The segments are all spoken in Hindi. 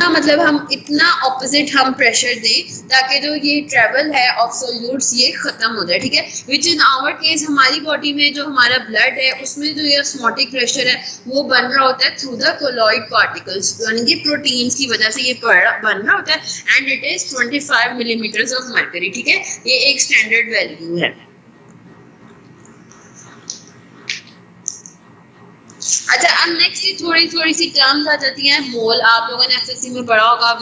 मतलब हम इतना ऑपोजिट हम प्रेशर दें ताकि जो ये ट्रेवल है ऑफ सॉल्यूट्स ये खत्म हो जाए, ठीक है। विच इन आवर केस हमारी बॉडी में जो हमारा ब्लड है उसमें जो ये ऑस्मोटिक प्रेशर है वो बन रहा होता है थ्रू द कोलॉइड पार्टिकल्स, यानी कि प्रोटीन्स की वजह से ये बन रहा होता है। And it is 25 millimetre of mercury, ठीक है। ये एक स्टैंडर्ड वैल्यू है। अच्छा, अब नेक्स्ट थोड़ी सी टर्म्स आ जाती हैं। मोल, आप लोगों ने एफएससी में पढ़ा होगा।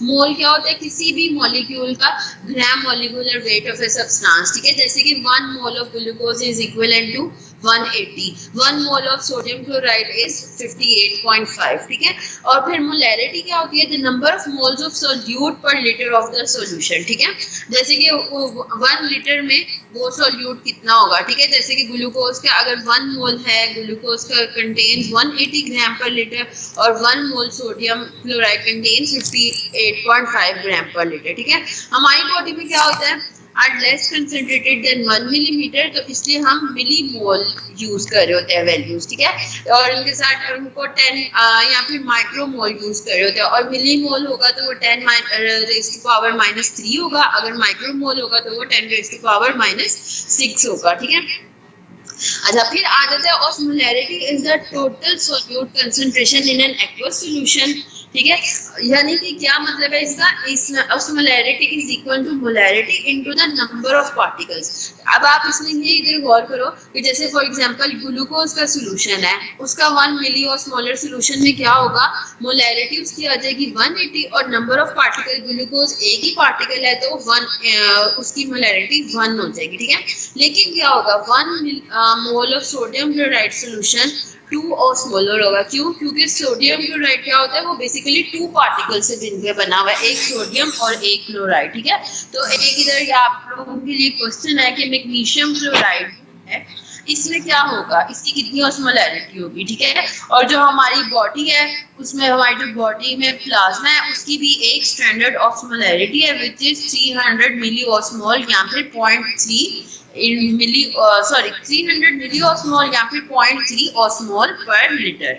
मोल क्या होता है? किसी भी मॉलिक्यूल का gram molecular weight of a substance, ठीक है। जैसे कि 1 mole of glucose is equivalent to 180, 1 mole of sodium chloride is 58.5, ठीक है। और फिर मोलैरिटी क्या होती है? The number of moles of solute per litre of the solution, ठीक है। जैसे कि 1 लीटर में वो सोल्यूट कितना होगा, ठीक है। जैसे कि ग्लूकोज का अगर 1 मोल है, ग्लूकोज का कंटेन्स 180 ग्राम पर लीटर और 1 मोल सोडियम क्लोराइड कंटेन्स 58.5 ग्राम पर लीटर, ठीक है। हमारी बॉडी में क्या होता है? Are less concentrated than 1 millimetre, तो इसलिए हम मिली मोल यूज कर रहे होते हैं वैल्यूज, ठीक है। और इनके साथ उनको 10 या फिर माइक्रो मोल यूज कर रहे होते हैं। और मिली मोल होगा तो वो 10 रेज़ टू पावर -3 होगा, अगर माइक्रो मोल होगा तो वो 10 रेज़ टू पावर -6 होगा, ठीक है। अच्छा, फिर आ जाता है osmolarity is the total solute concentration in an aqueous solution, ठीक है। यानी कि क्या मतलब है इसका? इस osmolarity is equal to molarity into the number of particles. अब आप इसमें ये इधर गौर करो कि जैसे फॉर एग्जांपल ग्लूकोज का सॉल्यूशन है, उसका 1 मिली ऑस्मोलर सॉल्यूशन में क्या होगा? मोलैरिटी उसकी आ जाएगी 180 और नंबर ऑफ पार्टिकल, ग्लूकोज एक ही पार्टिकल है तो 1 उसकी मोलैरिटी 1 हो जाएगी, ठीक है। लेकिन क्या होगा? 1 mole of sodium chloride solution 2 osmolar होगा। क्यों? क्योंकि सोडियम क्लोराइड क्या होता है? वो बेसिकली 2 पार्टिकल से मिलकर बना हुआ है, एक सोडियम और एक क्लोराइड, ठीक है। तो एक इधर आप लोगों के लिए क्वेश्चन है कि मैग्नीशियम क्लोराइड है, इसमें क्या होगा? इसकी कितनी ऑस्मोलैरिटी होगी, ठीक है। और जो हमारी बॉडी है उसमें हमारी जो बॉडी में प्लाज्मा है उसकी भी एक स्टैंडर्ड ऑस्मोलैरिटी है विच इज 300 मिली ऑस्मोल या फिर 0.3 मिली 300 मिली ऑस्मोल या फिर 0.3 ऑस्मोल पर लीटर।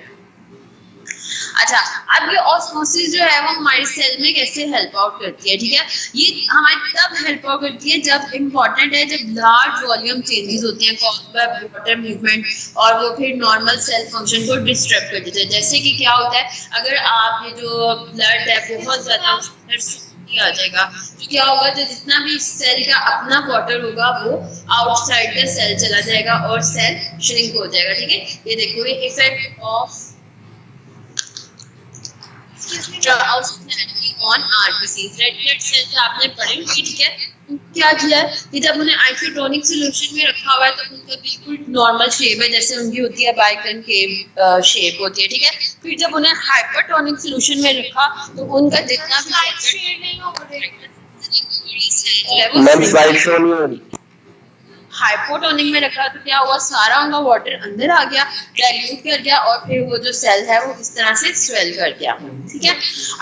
अच्छा, अब ये ऑस्मोसिस जो है वो हमारे सेल में कैसे हेल्प आउट करती है, ठीक है। ये हमारी तब हेल्प आउट करती है जब इम्पोर्टेंट है, जब लार्ज वॉल्यूम चेंजेस होते हैं कॉज्ड बाय वाटर मूवमेंट और वो फिर नॉर्मल सेल फंक्शन को डिस्टर्ब कर देते हैं। जैसे कि क्या होता है? अगर आप ये जो ब्लड है बहुत ज्यादा आ जाएगा तो क्या होगा? जो जितना भी सेल का अपना वाटर होगा वो आउटसाइड द सेल चला जाएगा और सेल श्रिंक हो जाएगा, ठीक है। ये देखो, ये effect of on RBCs, red blood cells आपने पढ़े होंगे, ठीक है। क्या किया है कि जब उन्हें आइसोटोनिक सॉल्यूशन में रखा हुआ है तो उनका बिल्कुल नॉर्मल शेप है, जैसे उनकी होती है बाइकनकेव शेप होती है, ठीक है। फिर जब उन्हें हाइपरटोनिक सॉल्यूशन में रखा तो उनका जितना भी स्लाइड शो नहीं हो रही। हाइपोटोनिक में रखा तो क्या हुआ? सारा उनका वाटर अंदर आ गया, डाइल्यूट कर गया और फिर वो जो सेल है वो इस तरह से स्वेल कर गया, ठीक है।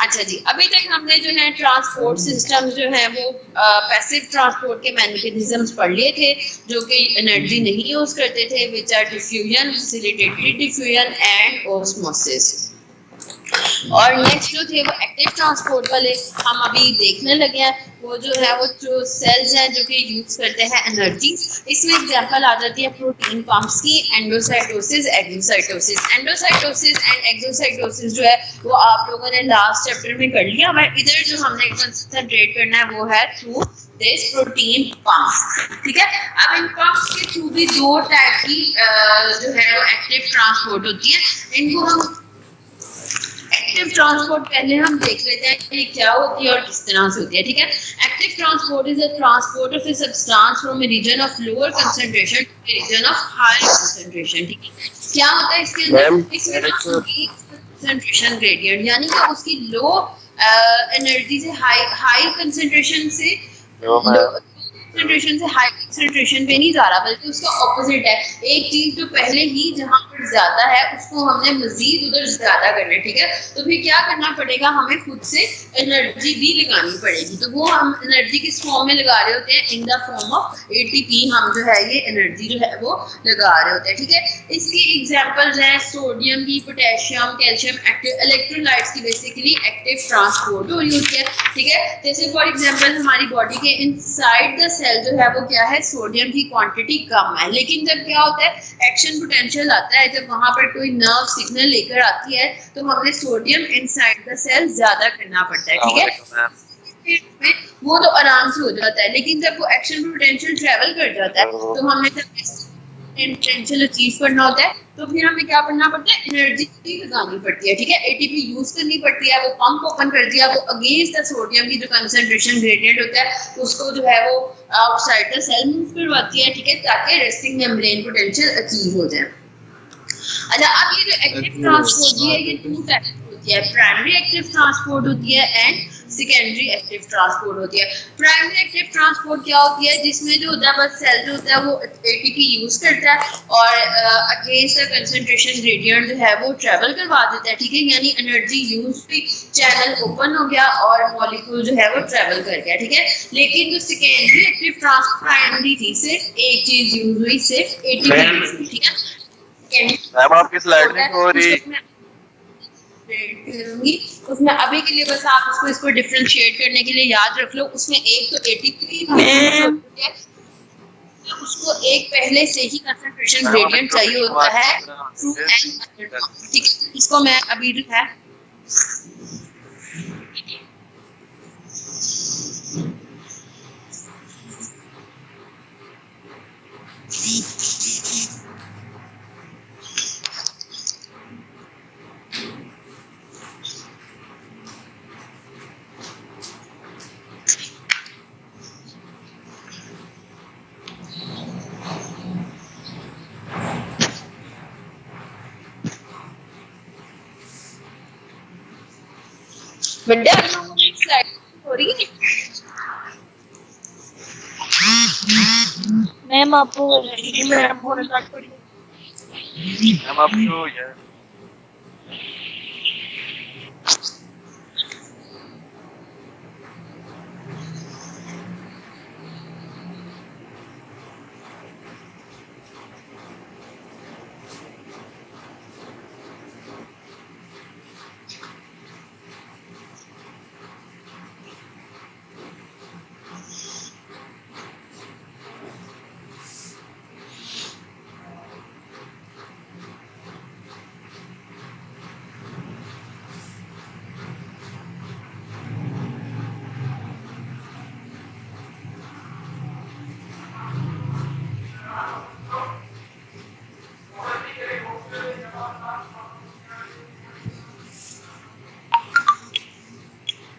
अच्छा जी, अभी तक हमने जो है ट्रांसपोर्ट सिस्टम जो है वो पैसिव ट्रांसपोर्ट के मैकेनिज्म्स पढ़ लिए थे जो कि एनर्जी नहीं यूज करते थे, which are diffusion, facilitatory diffusion and osmosis. और नेक्स्ट जो थे वो एक्टिव ट्रांसपोर्ट वाले हम अभी देखने लगे हैं। वो जो है वो जो सेल्स हैं जो कि यूज करते हैं एनर्जी। इसमें एग्जांपल आ जाती है प्रोटीन पंप्स की, endocytosis, exocytosis. Endocytosis and exocytosis जो है वो आप लोगों ने लास्ट चैप्टर में कर लिया। बट इधर जो हमने कंसंट्रेट करना है वो है थ्रू दिस प्रोटीन पंप्स, ठीक है। अब इन पंप्स के थ्रू भी 2 टाइप की जो है वो एक्टिव ट्रांसपोर्ट होती है। इनको हम एक्टिव ट्रांसपोर्ट पहले हम देख लेते हैं कि क्या होती है और किस तरह से होती है, ठीक है। Active transport is a transport of a substance from a region of lower concentration to a region of higher concentration, ठीक है। क्या होता है इसके अंदर? इसमें कंसंट्रेशन ग्रेडियंट, यानी कि उसकी लो एनर्जी से हाई कंसंट्रेशन से कंसंट्रेशन से हाई कंसंट्रेशन पे नहीं जा रहा, बल्कि उसका ऑपोजिट है। एक चीज जो पहले ही जहाँ पर ज्यादा है उसको हमने मजीद उधर ज्यादा करना है, ठीक है। तो फिर क्या करना पड़ेगा, हमें खुद से एनर्जी भी लगानी पड़ेगी। तो वो हम एनर्जी किस फॉर्म में लगा रहे होते हैं, in the form of ATP. हम जो है ये एनर्जी जो है वो लगा रहे होते हैं, ठीक है। इसकी एग्जांपल्स हैं सोडियम की, पोटेशियम, कैल्शियम, एक्टिव इलेक्ट्रोलाइट्स की बेसिकली एक्टिव ट्रांसपोर्ट हो रही होती है, ठीक है। जैसे फॉर एग्जांपल हमारी बॉडी के इनसाइड द सेल जो है वो क्या है, सोडियम की क्वांटिटी कम है, लेकिन जब क्या होता है एक्शन पोटेंशियल आता है, जब वहां पर कोई नर्व सिग्नल लेकर आती है तो हमें सोडियम इनसाइड द सेल ज्यादा करना पड़ता है, ठीक है। वो तो आराम से हो जाता है, लेकिन जब वो एक्शन पोटेंशियल ट्रेवल कर जाता है तो हमें जब पोटेंशियल अचीव करना होता है तो फिर हमें क्या करना पड़ता है, एनर्जी लगानी पड़ती है, ठीक है। एटीपी यूज करनी पड़ती है, वो पंप ओपन कर दिया, वो अगेंस्ट द सोडियम की जो कंसंट्रेशन ग्रेडियंट होता है उसको जो है वो आउटसाइड द सेल मूव करवाती है, ठीक है, ताकि रेस्टिंग मेम्ब्रेन पोटेंशियल अचीव हो जाए। अच्छा, अब ये जो एक्टिव ट्रांसपोर्ट है ये टू टाइप होती है, प्राइमरी एक्टिव ट्रांसपोर्ट होती है एंड सेकेंडरी एक्टिव ट्रांसपोर्ट होती है। प्राइमरी एक्टिव ट्रांसपोर्ट क्या होती है, जिसमें जो होता है बस सेल जो होता है वो एटीपी यूज करता है और अगेंस्ट द कंसंट्रेशन ग्रेडियंट जो है वो ट्रेवल करवा देता है, ठीक है। यानी एनर्जी यूज भी, चैनल ओपन हो गया और मॉलिक्यूल जो है वो ट्रेवल कर गया, ठीक है। लेकिन जो सेकेंडरी एक्टिव ट्रांसपोर्ट प्राइमरी थी, सिर्फ एक चीज यूज हुई, सिर्फ एटीपी, ठीक है। मैम आपकी स्लाइड नहीं हो रही, उसमें अभी के लिए बस आप इसको डिफरेंशिएट करने के लिए याद रख लो, उसमें एक तो एटीपी उसको एक पहले से ही कंसंट्रेशन ग्रेडियंट चाहिए होता है थ्रू एन, ठीक है। इसको मैं अभी जो है बेटा स्लाइड हो रही है मैम आपको मैम आपको ये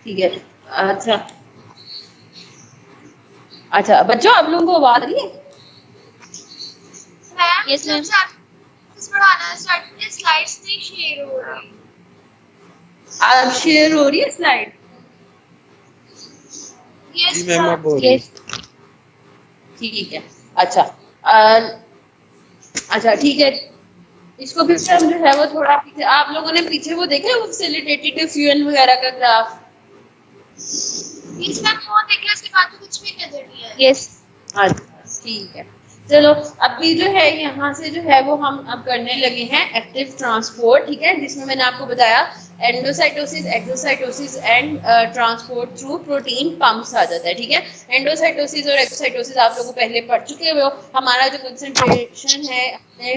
ठीक है। अच्छा अच्छा बच्चों, आप लोगों को आवाज आ रही है? Yes ma'am. स्लाइड्स नहीं शेयर हो रही। आप शेयर हो रही है स्लाइड? यस जी मैम आप बोल रही यस ठीक है। अच्छा अच्छा ठीक है, इसको फिर से हम जो है वो थोड़ा पीछे, आप लोगों ने पीछे वो देखा है वो फैसिलिटेटेड फ्यूएल वगैरह का ग्राफ? इसमें वो देखिए, उसके बाद तो कुछ भी नजर नहीं आया। यस अच्छा ठीक है, चलो अभी जो है यहाँ से जो है वो हम अब करने लगे हैं एक्टिव ट्रांसपोर्ट, ठीक है, जिसमें मैंने आपको बताया endocytosis, exocytosis and transport through protein pumps आ जाता है, ठीक है। एंडोसाइटोसिस और एक्सोसाइटोसिस आप लोग पहले पढ़ चुके हो। हमारा जो कंसंट्रेशन है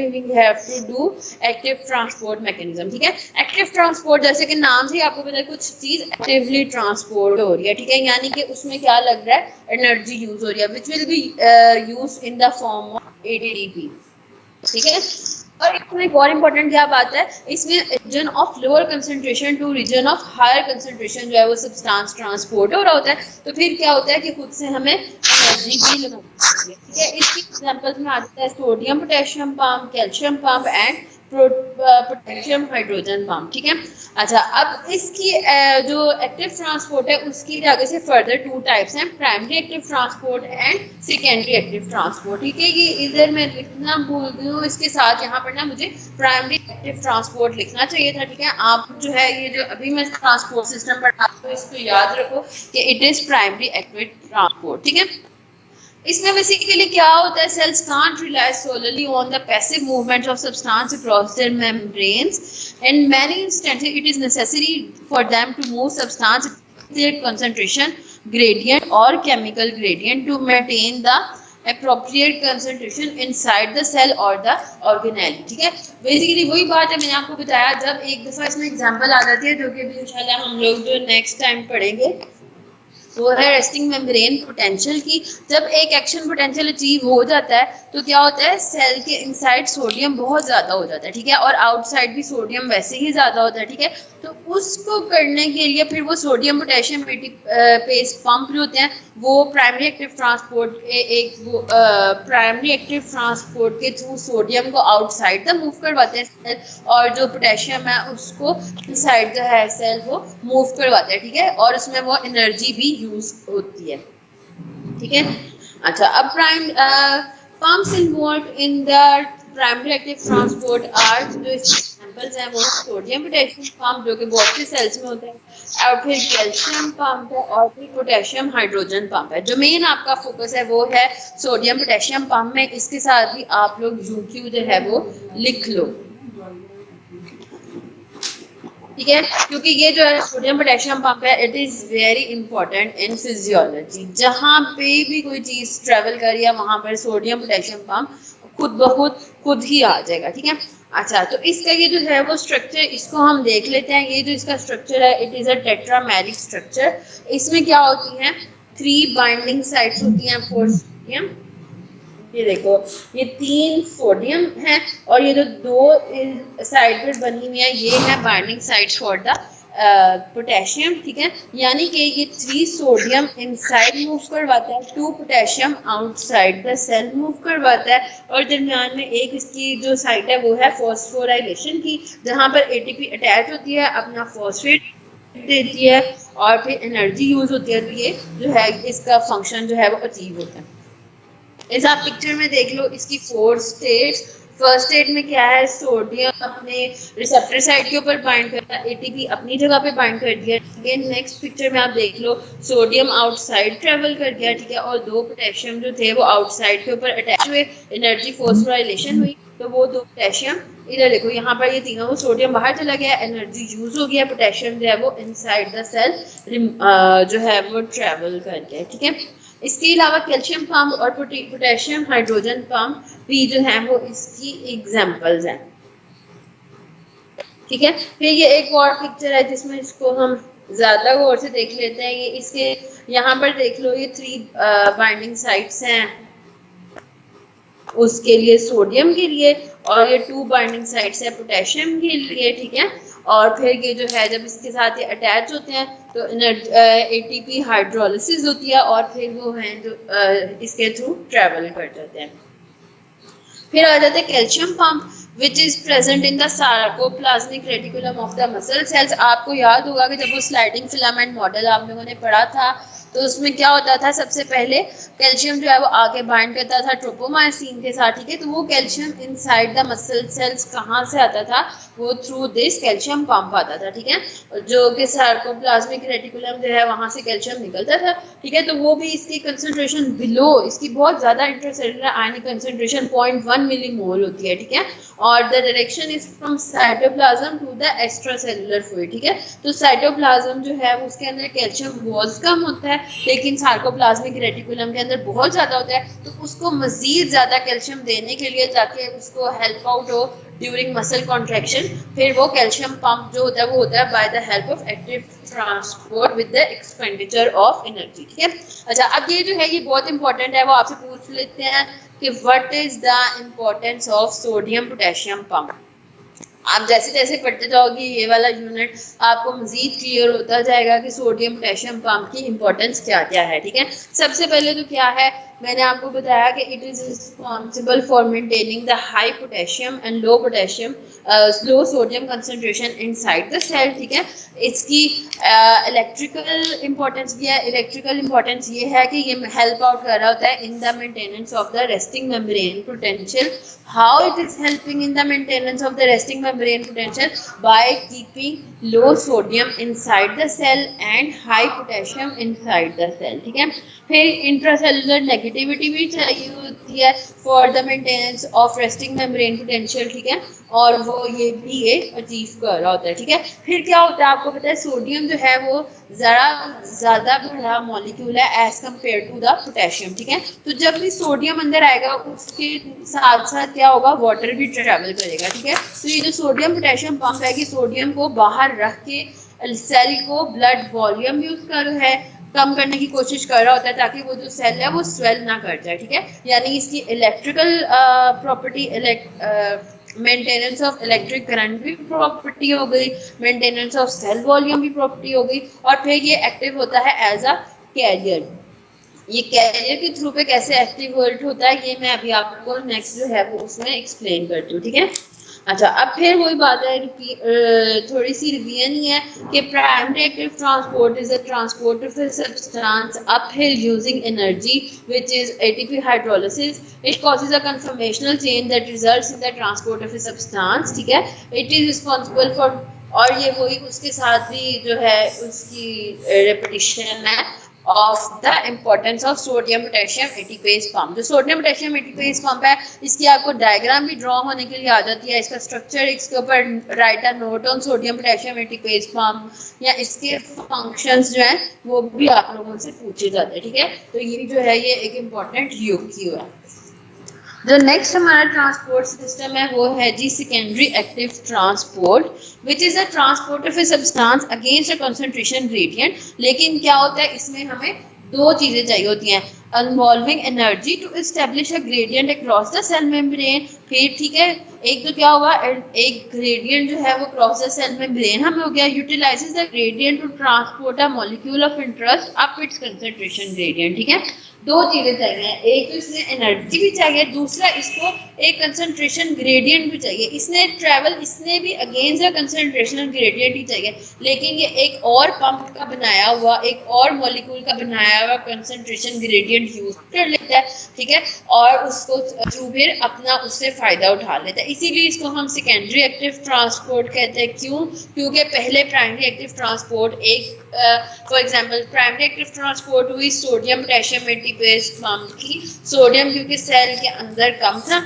we have to do active transport mechanism, ठीक है। एक्टिव ट्रांसपोर्ट जैसे कि नाम से आपको पता है कुछ चीज एक्टिवली ट्रांसपोर्ट हो रही है, ठीक है, यानी कि उसमें क्या लग रहा है, एनर्जी यूज हो रही है, which will be use in the form of ATP, ठीक है। और इसमें एक और इम्पोर्टेंट क्या बात है, इसमें region of lower concentration to region of higher concentration जो है वो सब्सटेंस ट्रांसपोर्ट हो रहा होता है। तो फिर क्या होता है कि खुद से हमें एनर्जी भी लगानी होती है, ठीक है। इसकी एग्जांपल्स में आ जाता है sodium potassium pump, calcium pump and potassium hydrogen pump, ठीक है। अच्छा, अब इसकी जो एक्टिव ट्रांसपोर्ट है उसकी आगे से फर्दर टू टाइप्स हैं, primary active transport and secondary active transport, ठीक है। ये इधर मैं लिखना भूल गई हूँ, इसके साथ यहाँ पर ना मुझे प्राइमरी एक्टिव ट्रांसपोर्ट लिखना चाहिए था, ठीक है। आप जो है ये जो अभी मैं ट्रांसपोर्ट सिस्टम पढ़ा हूँ इसको याद रखो कि it is primary active transport, ठीक है। इसमें बेसिकली क्या होता है, cells can't rely solely on the passive movements of substance across their membranes. In many instances, it is necessary for them to move substance their concentration gradient or chemical gradient to maintain the appropriate concentration inside the cell or the organelle, ठीक है। बेसिकली वही बात है मैंने आपको बताया, जब एक दफ़ा इसमें एग्जांपल आ जाती है जो कि अभी इंशाल्लाह हम लोग जो नेक्स्ट टाइम पढ़ेंगे वो है रेस्टिंग मेम्ब्रेन पोटेंशियल की। जब एक एक्शन पोटेंशियल अचीव हो जाता है तो क्या होता है, सेल के इनसाइड सोडियम बहुत ज़्यादा हो जाता है, ठीक है, और आउटसाइड भी सोडियम वैसे ही ज़्यादा होता है, ठीक है। तो उसको करने के लिए फिर वो सोडियम पोटेशियम पेस्ट पंप जो होते हैं वो प्राइमरी एक्टिव ट्रांसपोर्ट वो प्राइमरी एक्टिव ट्रांसपोर्ट के थ्रू सोडियम को आउटसाइड तक मूव करवाते हैं सेल, और जो पोटेशियम है उसको इनसाइड जो है सेल वो मूव करवाते हैं, ठीक है, और उसमें वो एनर्जी भी यूज होती है, ठीक है। अच्छा, अब pumps involved in the primary active transport are जो एग्जांपल्स हैं वो सोडियम पोटेशियम पंप जो कि बहुत से सेल्स में होते हैं, और फिर कैल्शियम पंप है, और फिर पोटेशियम हाइड्रोजन पंप है। जो मेन आपका फोकस है वो है सोडियम पोटेशियम पंप में, इसके साथ भी आप लोग यूक्यू जो है वो लिख लो, ठीक है, क्योंकि ये जो है सोडियम पोटेशियम पंप है it is very important in physiology. जहाँ पे भी कोई चीज़ ट्रेवल करी है वहाँ पर सोडियम पोटेशियम पंप खुद ही आ जाएगा, ठीक है। अच्छा, तो इसका ये जो है वो स्ट्रक्चर इसको हम देख लेते हैं। ये जो इसका स्ट्रक्चर है it is a tetrameric structure. इसमें क्या होती हैं, 3 बाइंडिंग साइट्स होती हैं फॉर सोडियम। ये देखो, ये 3 सोडियम है और ये जो 2 साइड पर बनी हुई है ये है binding sites for the potassium, ठीक है। यानी कि ये 3 सोडियम इनसाइड मूव करवाता है, 2 potassium outside the cell move करवाता है, और दरमियान में एक इसकी जो साइट है वो है फॉस्फोराइलेशन की, जहाँ पर एटीपी अटैच होती है, अपना फॉस्फेट देती है और फिर एनर्जी यूज होती है, तो ये जो है इसका फंक्शन जो है वो अचीव होता है। इस आप पिक्चर में देख लो इसकी 4 स्टेट्स। फर्स्ट स्टेट में क्या है, सोडियम अपने रिसेप्टर साइड के ऊपर बाइंड करता है, एटीपी अपनी जगह पे बाइंड कर दिया, ठीक है। नेक्स्ट पिक्चर में आप देख लो सोडियम आउटसाइड ट्रेवल कर गया, ठीक है, और 2 पोटेशियम जो थे वो आउटसाइड के ऊपर अटैच हुए, एनर्जी फॉस्फोराइलेशन हुई, तो वो 2 पोटेशियम इधर देखो, यहाँ पर ये तीनों, सोडियम बाहर चला गया, एनर्जी यूज हो गया, पोटेशियम जो है वो इनसाइड द सेल जो है वो ट्रेवल कर गया, ठीक है। इसके अलावा कैल्शियम पंप और पोटेशियम हाइड्रोजन पंप भी जो है वो इसकी एग्जांपल्स हैं, ठीक है। फिर ये एक और पिक्चर है जिसमें इसको हम ज़्यादा गौर से देख लेते हैं। ये इसके यहाँ पर देख लो, ये 3 बाइंडिंग साइट्स हैं उसके लिए सोडियम के लिए, और ये 2 बाइंडिंग साइट्स है पोटेशियम के लिए, ठीक है। और फिर ये जो है जब इसके साथ ये अटैच होते हैं तो एटीपी हाइड्रोलिसिस होती है और फिर वो हैं जो इसके थ्रू ट्रेवल कर जाते हैं। फिर आ जाते हैं calcium pump which is present in the sarcoplasmic reticulum of the muscle cells. आपको याद होगा कि जब वो स्लाइडिंग फिलामेंट मॉडल आप लोगों ने पढ़ा था तो उसमें क्या होता था, सबसे पहले कैल्शियम जो है वो आगे बाइंड करता था ट्रोपोमायोसिन के साथ, ठीक है। तो वो calcium inside the muscle cells कहाँ से आता था, वो थ्रू दिस कैल्शियम पंप आता था, ठीक है, जो कि सार्कोप्लाज्मिक रेटिकुलम जो है वहाँ से कैल्शियम निकलता था, ठीक है। तो वो भी इसकी कंसंट्रेशन बिलो, इसकी बहुत ज़्यादा इंट्रासेलुलर आयनिक कंसंट्रेशन 0.1 मिलीमोल होती है, ठीक है। और the direction is from cytoplasm to the extracellular fluid, ठीक है। तो साइटोप्लाज्म जो है उसके अंदर कैल्शियम बहुत कम होता है, लेकिन सार्कोप्लाज्मिक रेटिकुलम के अंदर बहुत ज़्यादा होता है। तो उसको मज़ीद ज़्यादा कैल्शियम देने के लिए ताकि उसको हेल्प आउट हो ड्यूरिंग मसल कॉन्ट्रैक्शन, फिर वो कैल्शियम पंप जो होता है वो होता है by the help of active transport with the expenditure of energy, ठीक है। अच्छा, अब ये जो है ये बहुत इंपॉर्टेंट है, वो आपसे पूछ लेते हैं कि what is the importance of sodium potassium pump. आप जैसे जैसे पढ़ते जाओगे ये वाला यूनिट आपको मजीद क्लियर होता जाएगा कि सोडियम पोटेशियम पंप की इंपॉर्टेंस क्या क्या है, ठीक है। सबसे पहले तो क्या है मैंने आपको बताया कि it is responsible for maintaining the high potassium and low potassium low sodium concentration inside the cell, ठीक है। इसकी इलेक्ट्रिकल इंपॉर्टेंस भी है। इलेक्ट्रिकल इंपॉर्टेंस ये है कि ये हेल्प आउट कर रहा होता है in the maintenance of the resting membrane potential. How it is helping in the maintenance of the resting membrane potential? By keeping low sodium inside the cell and high potassium inside the cell, ठीक है। फिर इंट्रासेलुलर नेगेटिविटी भी चाहिए होती है for the maintenance of resting membrane potential, ठीक है। और वो ये भी ये अचीव कर रहा होता है, ठीक है। फिर क्या होता है आपको पता है, सोडियम जो है वो ज़रा ज़्यादा बड़ा मॉलिक्यूल है as compare to the potassium, ठीक है। तो जब भी सोडियम अंदर आएगा उसके साथ साथ क्या होगा, वाटर भी ट्रेवल करेगा, ठीक है। तो ये जो सोडियम पोटेशियम पंप है कि सोडियम को बाहर रख के सेल को ब्लड वॉल्यूम यूज कर है कम करने की कोशिश कर रहा होता है ताकि वो जो सेल है वो स्वेल ना कर जाए, ठीक है। यानी इसकी electrical property maintenance of electric current भी प्रॉपर्टी हो गई, मेंटेनेंस ऑफ सेल वॉल्यूम भी प्रॉपर्टी हो गई, और फिर ये एक्टिव होता है एज अ कैरियर। ये कैरियर के थ्रू पे कैसे एक्टिवेट होता है ये मैं अभी आपको नेक्स्ट जो है वो उसमें एक्सप्लेन करती हूँ, ठीक है। अच्छा, अब फिर वही बात है, थोड़ी सी रिवीजन ही है कि primary active transport is a transport of a substance uphill using energy which is ATP hydrolysis. It causes a conformational change that results in the transport of a substance, ठीक है। इट इज रिस्पॉन्सिबल फॉर, और ये वही उसके साथ भी जो है उसकी रेपिटेशन है of the importance of sodium potassium ATPase pump। जो सोडियम पोटेशियम ATPase pump है इसकी आपको डायग्राम भी ड्रॉ होने के लिए आ जाती है। इसका स्ट्रक्चर, इसके ऊपर right a note on sodium potassium ATPase pump, या इसके फंक्शंस जो हैं वो भी आप लोगों से पूछे जाते हैं, ठीक है। तो ये जो है ये एक इम्पॉर्टेंट यूक्यू है। जो नेक्स्ट हमारा ट्रांसपोर्ट सिस्टम है वो है जी secondary active transport, which is a transport of a substance against a concentration gradient. लेकिन क्या होता है इसमें हमें दो चीजें चाहिए होती हैं, involving energy to establish a gradient across the cell membrane. फिर ठीक है, एक तो क्या हुआ, एक ग्रेडियंट जो है वो क्रॉस द सेल मेम्ब्रेन हमें हो गया, utilises the gradient to transport a molecule of interest up its concentration gradient, ठीक है। दो चीजें चाहिए, एक तो इसमें एनर्जी भी चाहिए, दूसरा इसको एक कंसंट्रेशन ग्रेडियंट भी चाहिए। इसने ट्रैवल इसने भी अगेंस्ट द कंसंट्रेशन ग्रेडियंट ही चाहिए, लेकिन ये एक और पंप का बनाया हुआ, एक और मॉलिक्यूल का बनाया हुआ कंसंट्रेशन ग्रेडियंट यूज कर लेता है, ठीक है, और उसको थ्रू फिर अपना उससे फायदा उठा लेता है। इसीलिए इसको हम सेकेंडरी एक्टिव ट्रांसपोर्ट कहते हैं। क्यों? क्योंकि पहले प्राइमरी एक्टिव ट्रांसपोर्ट एक for example primary active transport हुई सोडियम पोटेशियम एटीपेज पंप की। सोडियम क्योंकि सेल के अंदर कम था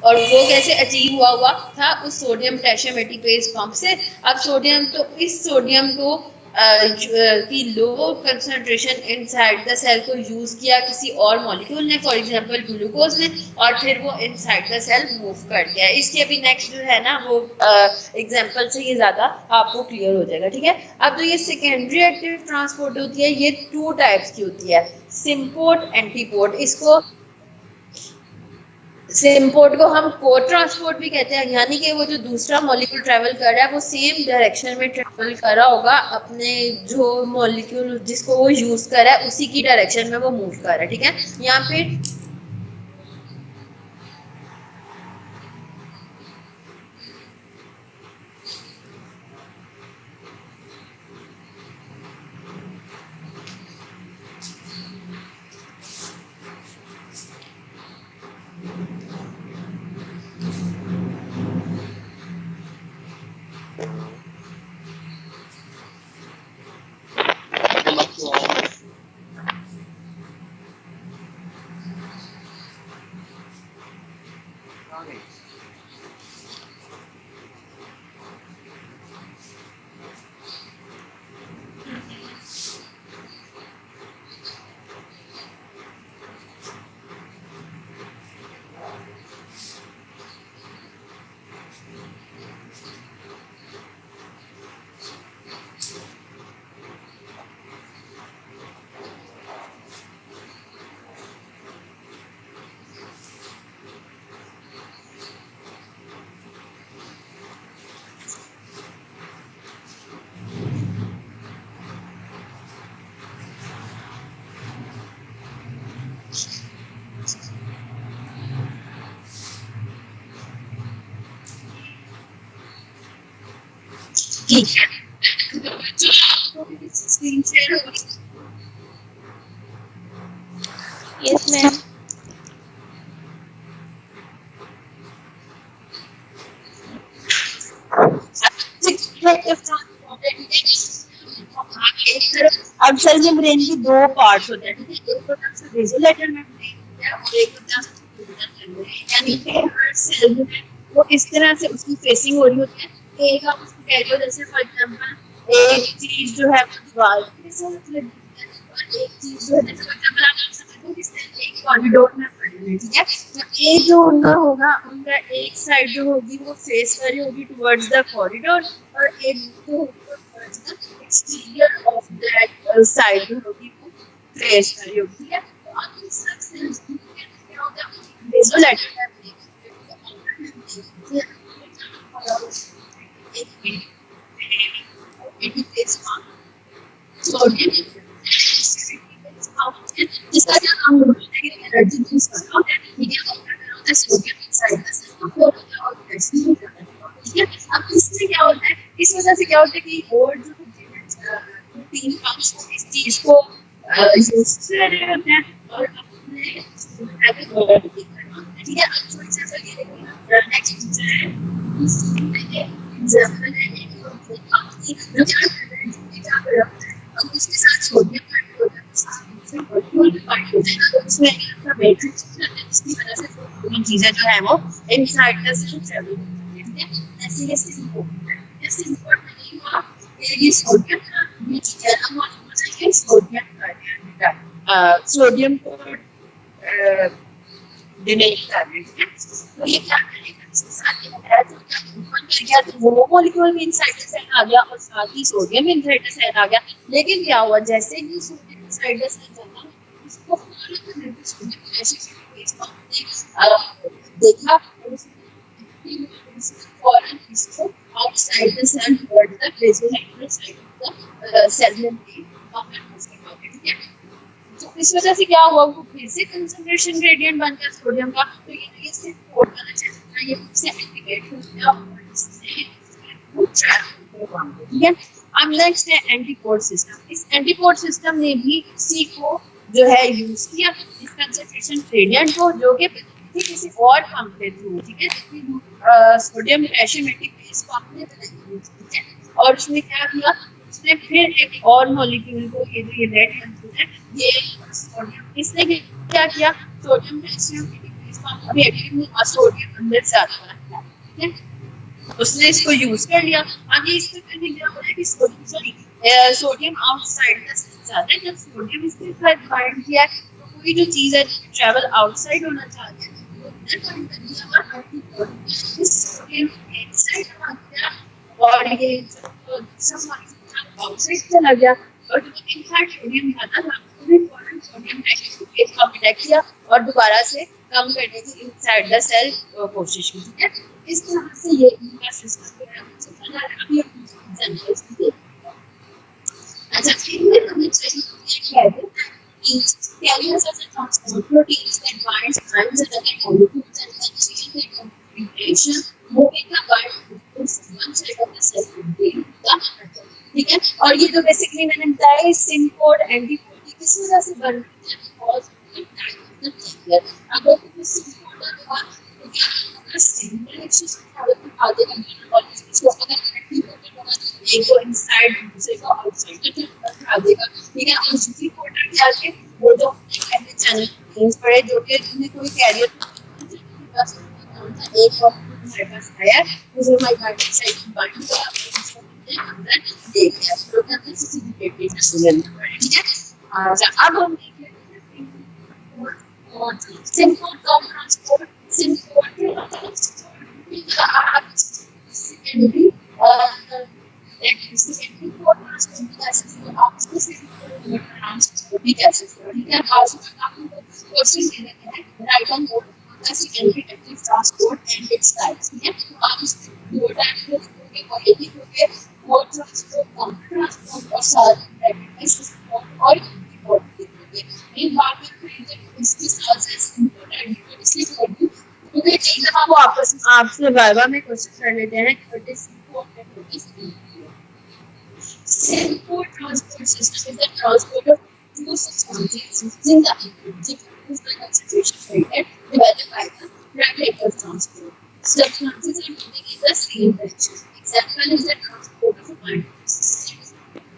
और वो कैसे अचीव हुआ था उस सोडियम पोटेशियम एटीपेज पंप से। अब सोडियम, तो इस सोडियम को की low concentration inside the cell को यूज किया किसी और मॉलिक्यूल ने, फॉर एग्जांपल ग्लूकोज ने, और फिर वो इनसाइड द सेल मूव कर गया। इसके अभी नेक्स्ट जो है ना वो एग्जांपल से ये ज्यादा आपको क्लियर हो जाएगा, ठीक है। अब जो ये सेकेंडरी एक्टिव ट्रांसपोर्ट होती है ये टू टाइप्स की होती है, सिम्पोर्ट, एंटीपोर्ट। इसको सिम्पोर्ट को हम को ट्रांसपोर्ट भी कहते हैं, यानी कि वो जो दूसरा मॉलिक्यूल ट्रेवल कर रहा है वो सेम डायरेक्शन में ट्रेवल कर रहा होगा, अपने जो मॉलिक्यूल जिसको वो यूज कर रहा है उसी की डायरेक्शन में वो मूव कर रहा है, ठीक है। यहाँ पे ठीक है, स्क्रीन शेयर होगी। Yes ma'am. अब सेल मेम्ब्रेन के दो पार्ट्स होते हैं, ठीक है, एक होता है बेसोलेटर मेम्ब्रेन और एक होता है बेसोलेटर मेम्ब्रेन। यानी कि हर सेल जो है वो इस तरह से उसकी फेसिंग हो रही होती है। एक आप उसको कह रहे हो जैसे फॉर एग्जांपल एक चीज जो है वो दीवार पे से लगी है और एक चीज जो है जैसे फॉर एग्जांपल आप समझ लो कि सेल एक कॉरिडोर में पड़ी है, ठीक है। तो एक जो उनका होगा, उनका एक साइड जो होगी वो फेस कर रही होगी टुवर्ड्स द कॉरिडोर और एक जो होगी towards the exterior of that side जो होगी वो फेस कर रही होगी, ठीक है। तो आप इस सब सेल्स को क्या होता है बेसोलेटर जिसका क्या काम होता है एनर्जी यूज करना होता है, ठीक है। होता है सोडियम इनसाइड द सेल और कैल्शियम हो जाता है, ठीक है। अब इससे क्या होता है, इस वजह से क्या होता है कि और जो प्रोटीन पंप्स इस चीज को यूज कर रहे होते हैं और अपने ठीक है। अब थोड़ी सा ये देखिए नेक्स्ट है एग्जांपल है जो क्या कर रहा है अब उसके साथ सोडियम ऐड होता है, उसमें अपना मैट्रिक्स जिसकी वजह से ये चीजें जो है वो इनसाइड द सेल ट्रैवल करती है, ठीक है। ऐसे जैसे इम्पोर्ट नहीं हुआ ये सोडियम का ये चीजें अलग हो जाएंगे, सोडियम को डिनेट कर रहे हैं, तो ये क्या करेगा इसके साथ वो मॉलिक्यूल भी इनसाइड द सेल आ गया और साथ ही सोडियम इनसाइड द सेल आ गया। लेकिन क्या हुआ, जैसे ही सोडियम इनसाइड द सेल जाता उसको देखा फॉरन इसको outside the cell towards the basolateral side of the cell membrane ठीक है। तो इस वजह से क्या हुआ, वो फिर से कंसंट्रेशन ग्रेडियंट बन गया सोडियम का। तो ये सिर्फ कोड वाला चैनल था, ये फिर से एक्टिवेट हो गया और इससे ठीक है। अब नेक्स्ट है एंटीपोड सिस्टम। इस एंटीपोड सिस्टम ने भी इसी को जो है यूज किया, इस कंसंट्रेशन ग्रेडियंट को, जो कि किसी और पंप के थ्रू, ठीक है, सोडियम पोटेशियमेटिक बेस पंप ने बनाई, ठीक है। और उसने क्या किया, उसने फिर एक और मॉलिक्यूल को, ये जो ये रेड कंट्रोल है, ये सोडियम, इसने क्या किया, सोडियम पोटेशियमेटिक बेस पंप अभी एक्टिव नहीं हुआ, सोडियम अंदर से आता है, ठीक है। उसने इसको यूज कर लिया। आगे इसमें करने क्या हो रहा है कि सोडियम आउटसाइड द सेल जाता है। जब सोडियम इसके साथ बाइंड किया तो कोई जो चीज है ट्रैवल आउटसाइड होना चाहती है सोडियम इनसाइड आ गया और ये आउटसाइड चला गया और जो इनसाइड सोडियम जाता था उसने सोडियम बेस को अटैक किया और दोबारा से कम करने की इनसाइड द सेल कोशिश की, ठीक है। इस तरह से ये इनका सिस्टम है। अभी एग्जांपल्स देखते हैं। अच्छा, फिर हमें चाहिए carriers as a transport proteins that binds enzymes and other molecules and initiate their communication moving the wire from one side of the cell membrane to the other, ठीक है। और ये तो बेसिकली मैंने बताया सिंकोड एंटीकोड किस वजह से बन रही है, because of the type of the carrier. अगर कोई सिंकोड होगा तो क्या होगा, सिंगल एक्सिस में आगे का मॉलिक्यूल इसको अगर एक्टिव होगा एक को इनसाइड दूसरे को आउटसाइड तो आ देगा, ठीक है। और दूसरी कोटर के आगे वो जो पहले चैनल चेंज पड़े जो कि उसने कोई कैरियर एक और हमारे पास आया मुझे माय गार्डन साइड बाइंड किया और अंदर देख लिया तो क्या है सिसिफिकेटेड सुनन, ठीक है। अच्छा, अब हम देख लेते हैं simple com transport simple secondary secondary code transport कैसे आप इसको ट्रांसपोर्ट भी कैसे, ठीक है। आज आपको क्वेश्चन दे रहे हैं right on board the secondary active transport and its types, ठीक है। तो आप इस दो टाइप को देखोगे और एक ही होगे कोड ट्रांसपोर्ट कॉम ट्रांसपोर्ट और साथ में ट्रांसपोर्ट और कोड देखोगे। इन बार में फिर इसके साथ साथ इंपॉर्टेंट इसलिए कोड क्योंकि एक दफा वो आपस आपसे वाइवा में क्वेश्चन कर लेते हैं कि what is important, Simple transport system is the transport of two substances using the different concentration rated developed by the regulator of transport. Substances are moving in the same direction. Example is the transport of a plant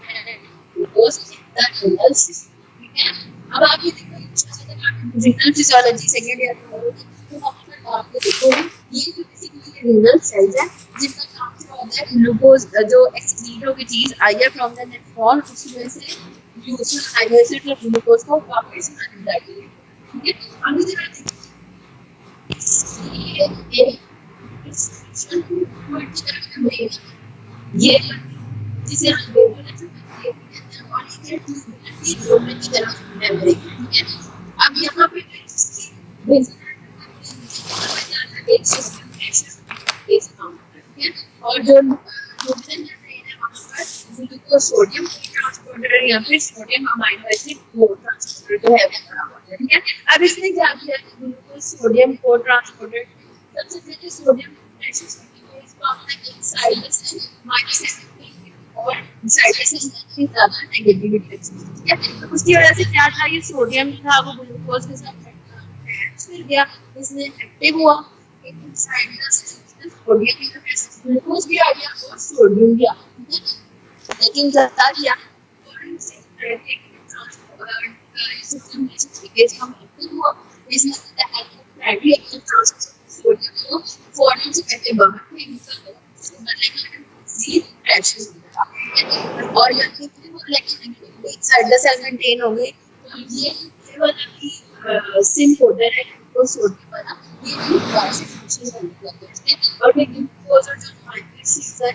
and glucose in the renal system. ठीक है? अब आप ये देखो renal physiology सेकेंड ईयर में होगी तो वहाँ पर आपको देखोगे ये जो बेसिकली renal cells है जिनका काम क्या होता है ग्लूकोज जो एक्सक्रीट होगी चीज आइए फ्रॉम द नेफ्रॉन उसमें से यूजफुल अमीनो एसिड और ग्लूकोज को वापस अंदर डालती है ठीक है अभी जरा देखिए ये जिसे हम बोलते हैं और ये ट्यूब की तरफ मेम्ब्रेन ठीक है अब यहाँ पे एक सिस्टम और जो मेम्ब्रेन है वहाँ पर ग्लूकोज सोडियम ट्रांसपोर्टर या फिर सोडियम अमाइनो एसिड को ट्रांसपोर्टर जो है वो खड़ा होता है ठीक है अब इसने क्या किया ग्लूकोज सोडियम को ट्रांसपोर्टर सबसे पहले सोडियम इसको अपना एक साइड से माइनस और साइड से ज्यादा नेगेटिविटी ठीक है तो उसकी वजह से क्या था ये सोडियम था वो ग्लूकोज के साथ फिर गया इसने एक्टिव हुआ एक साइड से सोडियम की वजह ग्लूकोज भी आ गया और सोडियम भी आ गया लेकिन ज्यादा किया सिस्टम हम एक्टिव हुआ इसमें प्राइमरी एक्टिव ट्रांसफर सोडियम को फॉरेन से पहले बाहर और एक साइड द सेल मेंटेन हो गई तो ये वाला भी सिंक होता है तो सोडियम वाला ये भी वापस फंक्शन करने लगता है और ये ग्लूकोज और जो माइक्रोसिस है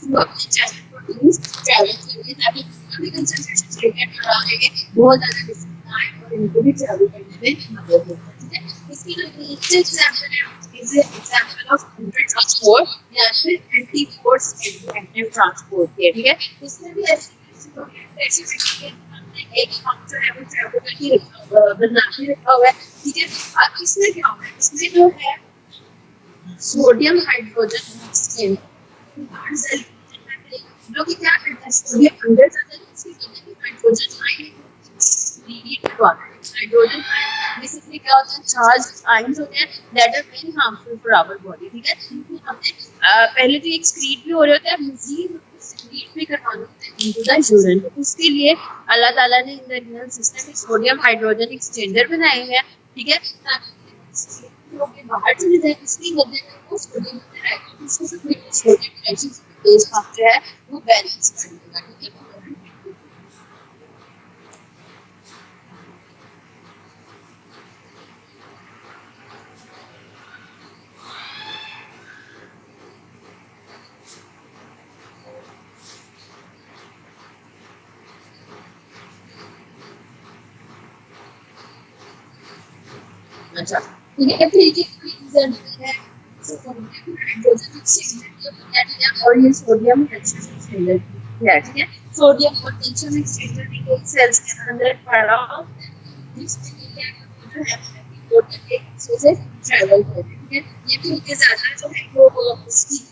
वो अपने चेस्ट प्रोटीन्स ट्रैवल करते हैं ताकि भी कंसंट्रेशन रेट बढ़ा देंगे बहुत ज्यादा डिफरेंट आए और इनको भी ट्रैवल करने में मदद होती है ठीक है इसकी जो एग्जांपल है is an example of counter transport या फिर एंटी फोर्स एक्टिव ट्रांसपोर्ट है ठीक है इसमें भी ऐसी एक फंक्शन है वो ट्रैवल करके बना के रखा हुआ है ठीक है अब इसमें क्या होगा इसमें जो है सोडियम हाइड्रोजन एक्सचेंज जो कि क्या करता है सोडियम अंदर जाता है इसकी वजह से हाइड्रोजन आयन हाइड्रोजन बेसिकली क्या होता है चार्ज आयंस होते हैं that are very harmful for our body ठीक है हमने पहले तो एक्सक्रीट भी हो रहे होते हैं मजीद एक्सक्रीट भी करवाना होता है इनटू द यूरिन तो उसके लिए अल्लाह ताला ने इन द रिनल सिस्टम में सोडियम हाइड्रोजन एक्सचेंजर बनाए हैं ठीक है ताकि बाहर चले जाए इसकी वजह से वो सोडियम अंदर आएगा उसको सोडियम एसिड बेस फैक्टर है वो बैलेंस कर देगा ठीक है अच्छा ठीक है फिर ये एग्जांपल है हाइड्रोजन एक्सचेंजर और ये सोडियम पोटेशियम एक्सचेंजर है ठीक है सोडियम पोटेशियम एक्सचेंजर भी सेल्स के अंदर पड़ा जिसमें क्या जो है वाटर एक दूसरे से ट्रैवल करते हैं ठीक है ये भी उनके ज्यादा जो है वो उसकी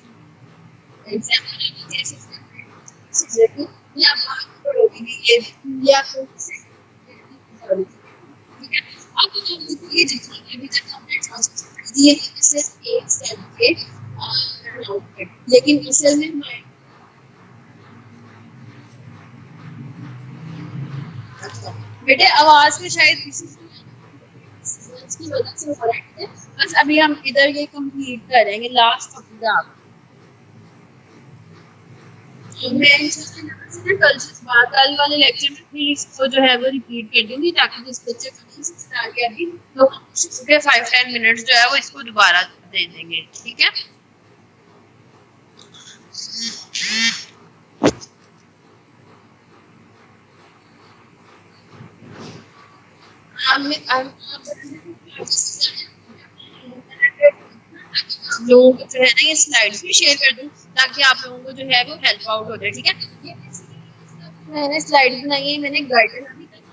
एग्जांपल है जैसे एक्सचेंजर की या बात करोगे ये या तो अब ये जितनी अभी तक हमने ट्रांसफर कर दी है इससे एक स्टेप के लेकिन असल में बेटे आवाज में शायद की वजह से हो रहा है बस अभी हम इधर ये कंप्लीट करेंगे लास्ट टॉपिक मैं कल वाले लेक्चर में फिर इसको जो है वो रिपीट कर दूंगी ताकि जिस बच्चे को नहीं समझ आ गया थी तो उसके 5-10 मिनट्स जो है वो इसको दोबारा दे देंगे ठीक है लोगों को जो है ना ये स्लाइड्स भी शेयर कर दूं ताकि आप लोगों को जो है वो हेल्प आउट हो जाए ठीक है मैंने स्लाइड बनाई है मैंने गाइडेंस अभी तक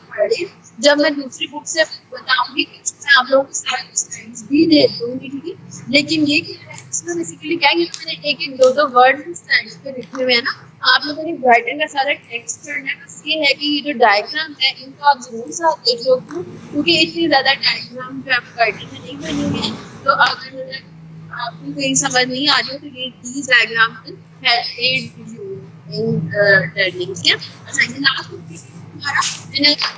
पढ़े जब मैं दूसरी बुक से बताऊंगी मैं आप लोगों को सारी स्लाइड्स भी दे दूंगी ठीक है लेकिन ये क्या है इसमें बेसिकली क्या है मैंने एक दो वर्ड स्लाइड्स पे लिखे हुए हैं ना आप लोगों ने ब्राइटन का सारा टेक्स्ट करना है, बस ये है कि ये जो डायग्राम है इनको आप जरूर साथ देख लो, क्योंकि इतनी ज्यादा डायग्राम जो है ब्राइटन में नहीं बनी हुई है, तो अगर आपको कहीं समझ नहीं आ रही हो तो ये these diagrams will aid you in learning. ठीक है? अच्छा, ये लास्ट हमारा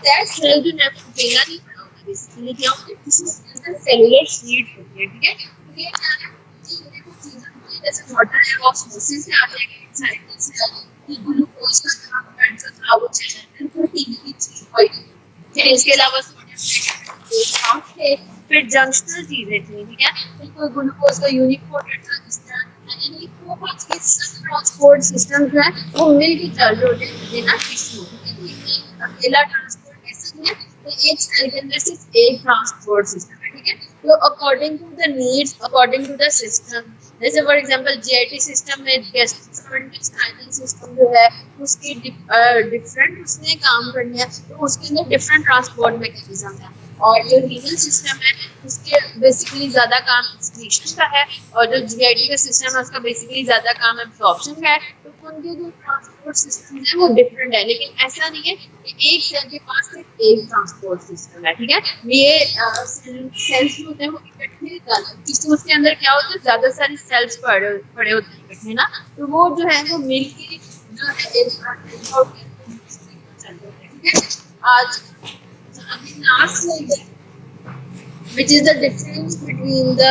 that cell जो है बेला नहीं बना होता, बेसिकली क्या होता है, किसी सेलुलर शीट होती है, ठीक है? तो ये क्या है, ये देखो चीजें होती है, जैसे वाटर है ऑस्मोसिस से आ जाएगा इनसाइड से, ये ग्लूकोज का था, फैट का था, वो चैनल प्रोटीन की चीज हुई, फिर इसके अलावा सोडियम थे, फिर जंक्शनल चीजें थी, ठीक है? फिर कोई ग्लूकोज का यूनिपोर्टेड था, इस तरह यानी बहुत ये सब ट्रांसपोर्ट सिस्टम जो है वो मिलके चल रहे होते हैं बिना टिश्यू, अकेला ट्रांसपोर्ट कैसे है, तो एक सेल के अंदर सिर्फ एक ट्रांसपोर्ट सिस्टम है, ठीक है? तो according to the needs, according to the system, जैसे फॉर एग्जांपल जीआईटी सिस्टम में गैस्ट्रोइंटेस्टाइनल सिस्टम जो है उसकी डिफरेंट उसने काम करनी है, तो उसके अंदर डिफरेंट ट्रांसपोर्ट मैकेनिज्म है, और जो रीनल सिस्टम है उसके बेसिकली ज्यादा काम एक्सक्रीशन का है, और जो जीआईटी का सिस्टम है उसका बेसिकली ज्यादा काम एब्जॉर्प्शन का है, तो उनके जो ट्रांसपोर्ट सिस्टम है वो डिफरेंट है, लेकिन ऐसा नहीं है कि एक सेल के पास सिर्फ एक ट्रांसपोर्ट सिस्टम है, ठीक है? ये सेल्स होते हैं वो इकट्ठे, टिश्यूज के अंदर क्या होता है, ज्यादा सारे सेल्स पड़े होते हैं इकट्ठे ना, तो वो जो है वो मिलके जो है एक ठीक है? आज last slide, which is the difference between the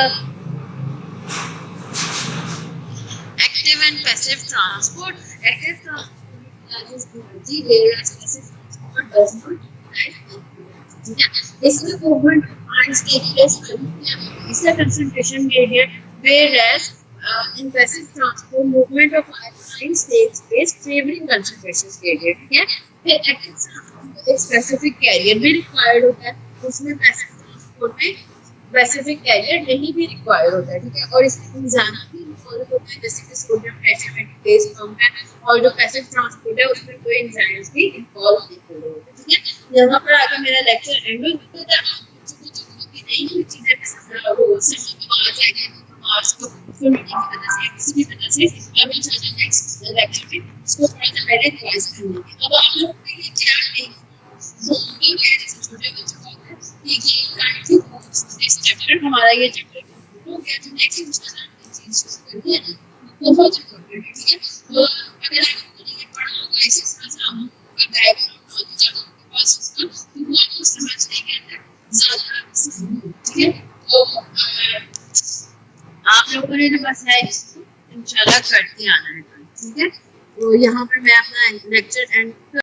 active and passive transport. Active transport is energy, whereas passive transport does not. इसमें movement ions take place is the concentration gradient, whereas in passive transport movement of ions takes place favoring concentration gradient. ठीक है? फिर active transport एक स्पेसिफिक कैरियर भी रिक्वायर्ड होता है, उसमें पैसिव ट्रांसपोर्ट में स्पेसिफिक कैरियर नहीं भी रिक्वायर्ड होता है, ठीक है? और इसमें एंजाइम भी इन्वॉल्व होता है, जैसे कि सोडियम पेंटामेटाइज पंप है, और जो पैसिव ट्रांसपोर्ट है उसमें कोई एंजाइम्स भी इन्वॉल्व नहीं होते, ठीक है? यहाँ पर आकर मेरा लेक्चर एंड होता है, आपको नई चीजें वो समझ आ जाएगी मार्क्स को सुनने की वजह से, किसी भी वजह से अभी चला नेक्स्ट लेक्चर में इसको थोड़ा सा पहले रिवाइज कर लेंगे। अब आप लोग के लिए क्या है, ये मेरे से छोटे बच्चों को है ये काइंडली इस चैप्टर हमारा ये चैप्टर हो गया, जो नेक्स्ट इंस्टाग्राम की चीज करनी है ना बहुत इंपॉर्टेंट है, ठीक है? तो अगर आपको ये पढ़ा होगा इसी तरह से आपका डायग्राम नॉलेज आपके पास होगा तो वो आपको समझने के अंदर ज्यादा, ठीक है? तो आप लोगों ने जो बस है इंशाल्लाह करते आना है, ठीक है? तो यहाँ पर मैं अपना लेक्चर एंड